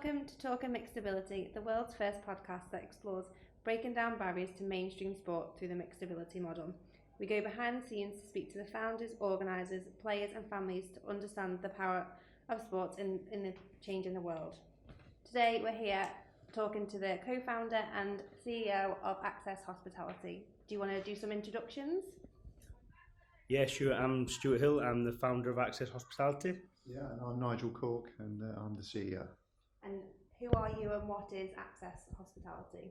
Welcome to Talking Mixed-ability, the world's first podcast that explores breaking down barriers to mainstream sport through the mixed-ability model. We go behind the scenes to speak to the founders, organisers, players and families to understand the power of sports in the change in the world. Today we're here talking to the co-founder and CEO of Access Hospitality. Do you want to do some introductions? Yeah, sure. I'm Stuart Hill. I'm the founder of Access Hospitality. Yeah, and I'm Nigel Cork, and I'm the CEO. And who are you and what is Access Hospitality?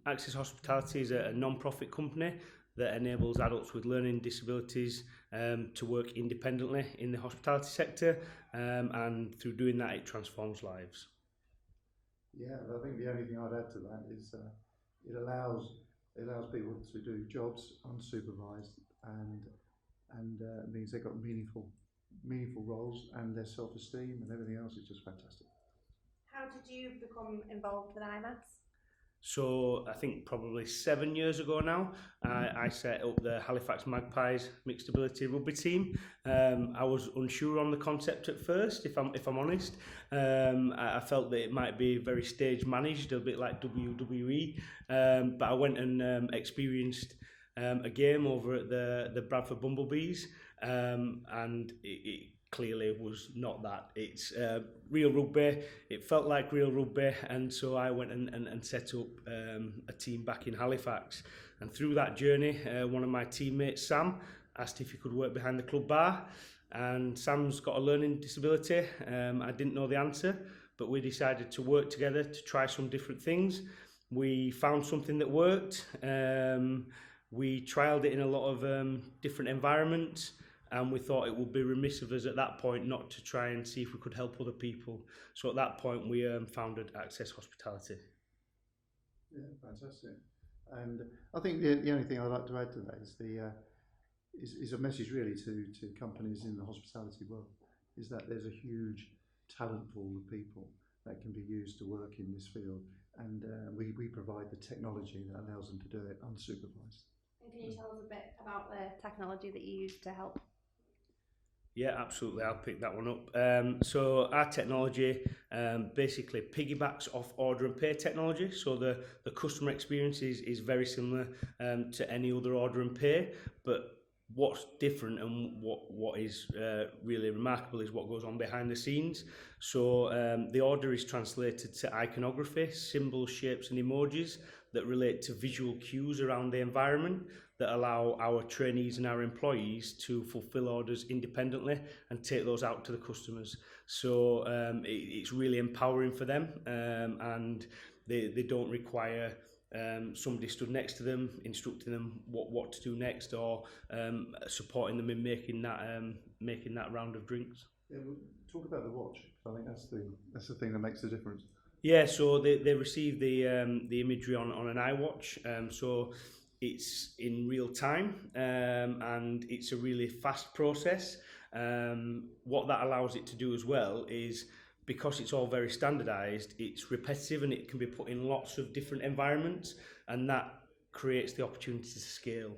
Access Hospitality is a non-profit company that enables adults with learning disabilities to work independently in the hospitality sector, and through doing that it transforms lives. Yeah, I think the only thing I'd add to that is it allows people to do jobs unsupervised and means they've got meaningful roles, and their self-esteem and everything else is just fantastic. How did you become involved with IMABS? So I think probably 7 years ago now, I set up the Halifax Magpies mixed ability rugby team. I was unsure on the concept at first, if I'm honest. I felt that it might be very stage managed, a bit like WWE. But I went and experienced a game over at the Bradford Bumblebees, and it clearly was not that. It's real rugby. It felt like real rugby, and so I went and set up a team back in Halifax. And through that journey, one of my teammates, Sam, asked if he could work behind the club bar. And Sam's got a learning disability. I didn't know the answer, but we decided to work together to try some different things. We found something that worked. We trialled it in a lot of different environments, and we thought it would be remiss of us at that point not to try and see if we could help other people. So at that point we founded Access Hospitality. Yeah, fantastic. And I think the only thing I'd like to add to that is a message really to companies in the hospitality world, is that there's a huge talent pool of people that can be used to work in this field, and we provide the technology that allows them to do it unsupervised. And can you tell us a bit about the technology that you use to help? Yeah, absolutely. I'll pick that one up. So our technology basically piggybacks off order and pay technology. So the customer experience is very similar to any other order and pay, but what's different and what is really remarkable is what goes on behind the scenes. So the order is translated to iconography, symbols, shapes and emojis that relate to visual cues around the environment that allow our trainees and our employees to fulfill orders independently and take those out to the customers. So it's really empowering for them, and they don't require somebody stood next to them instructing them what to do next, or supporting them in making that round of drinks. Yeah, we'll talk about the watch. I think that's the thing that makes the difference. Yeah, so they receive the imagery on an iWatch, so it's in real time, and it's a really fast process. What that allows it to do as well is, because it's all very standardised, it's repetitive and it can be put in lots of different environments, and that creates the opportunity to scale.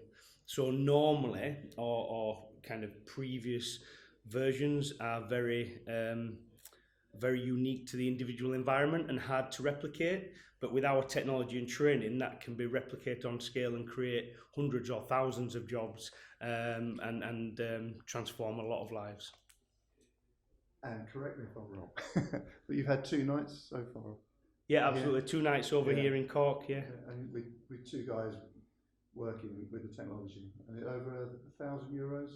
So normally, or kind of previous versions are very unique to the individual environment and hard to replicate, but with our technology and training that can be replicated on scale and create hundreds or thousands of jobs, and transform a lot of lives. And correct me if I'm wrong, but you've had 2 nights so far. Yeah, absolutely. 2 nights over here in Cork, yeah. And with 2 guys working with the technology, and over €1,000.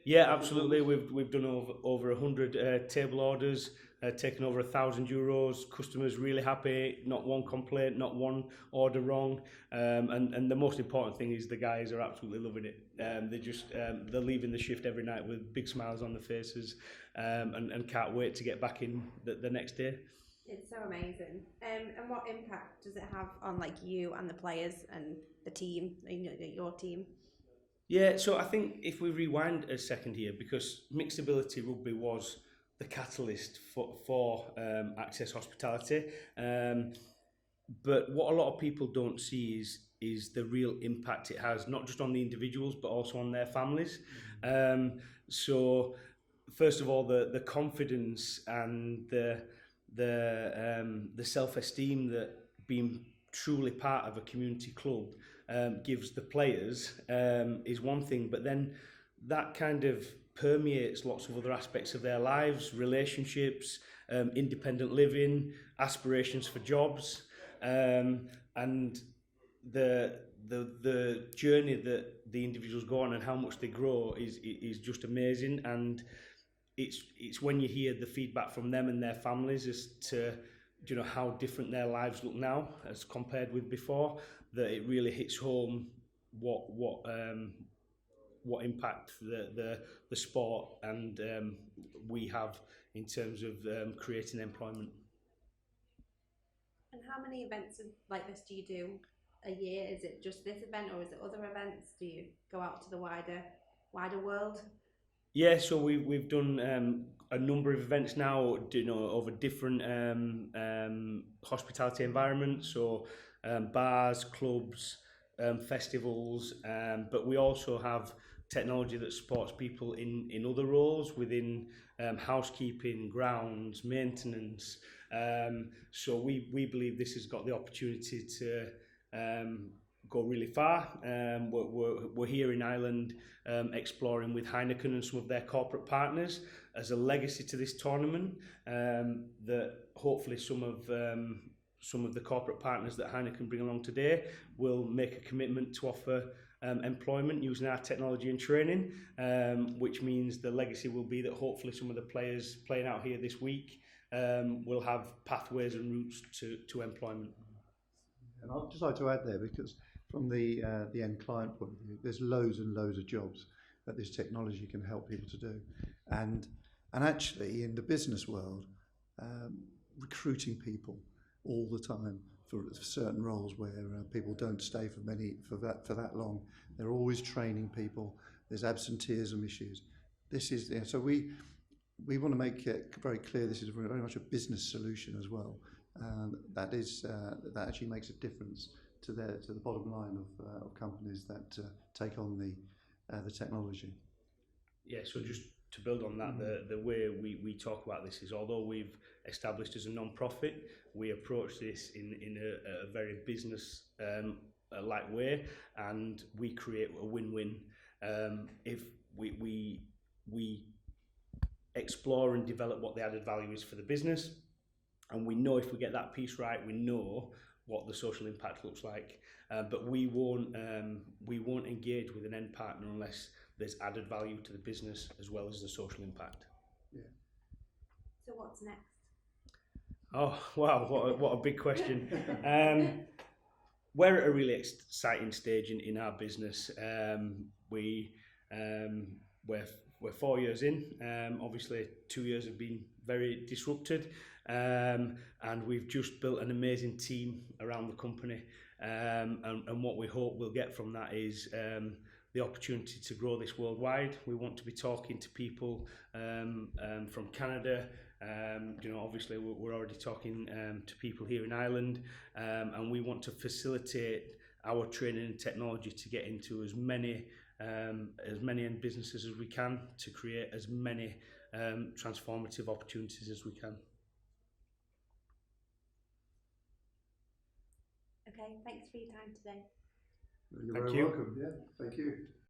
Yeah, absolutely. We've done over 100 table orders, taken over €1,000. Customers really happy, not one complaint, not one order wrong, and the most important thing is the guys are absolutely loving it. They're leaving the shift every night with big smiles on their faces, and can't wait to get back in the next day. It's so amazing. And what impact does it have on you and the players and the team, your team? Yeah, so I think if we rewind a second here, because mixed ability rugby was the catalyst for Access Hospitality, but what a lot of people don't see is the real impact it has, not just on the individuals but also on their families. So first of all, the confidence and the the self-esteem that being truly part of a community club gives the players is one thing, but then that kind of permeates lots of other aspects of their lives, relationships, independent living, aspirations for jobs, and the journey that the individuals go on and how much they grow is just amazing. And it's when you hear the feedback from them and their families as to how different their lives look now as compared with before, that it really hits home what impact the sport and we have in terms of creating employment. And how many events like this do you do a year? Is it just this event, or is it other events? Do you go out to the wider world? Yeah, so we've done a number of events now, over different hospitality environments, so bars, clubs, festivals, but we also have technology that supports people in other roles within housekeeping, grounds, maintenance. So we believe this has got the opportunity to go really far. We're here in Ireland exploring with Heineken and some of their corporate partners as a legacy to this tournament, that hopefully some of the corporate partners that Heineken bring along today will make a commitment to offer employment using our technology and training, which means the legacy will be that hopefully some of the players playing out here this week will have pathways and routes to employment. And I'd just like to add there, because from the end client point of view, there's loads and loads of jobs that this technology can help people to do, and actually in the business world, recruiting people all the time for certain roles where people don't stay for that long. They're always training people. There's absenteeism issues. This is so we want to make it very clear this is very much a business solution as well. That actually makes a difference to the bottom line of companies that take on the technology. Yeah, so just to build on that, the way we talk about this is, although we've established as a non-profit, we approach this in a very business like way, and we create a win-win. If we explore and develop what the added value is for the business, and we know if we get that piece right, we know what the social impact looks like. But we won't engage with an end partner unless there's added value to the business as well as the social impact. Yeah. So what's next? Oh wow, what a big question. We're at a really exciting stage in our business. We're 4 years in. Obviously 2 years have been very disrupted, and we've just built an amazing team around the company, and what we hope we'll get from that is the opportunity to grow this worldwide. We want to be talking to people from Canada. Obviously we're already talking to people here in Ireland, and we want to facilitate our training and technology to get into as many end businesses as we can, to create as many transformative opportunities as we can. Okay, thanks for your time today. You're very welcome. Yeah, thank you.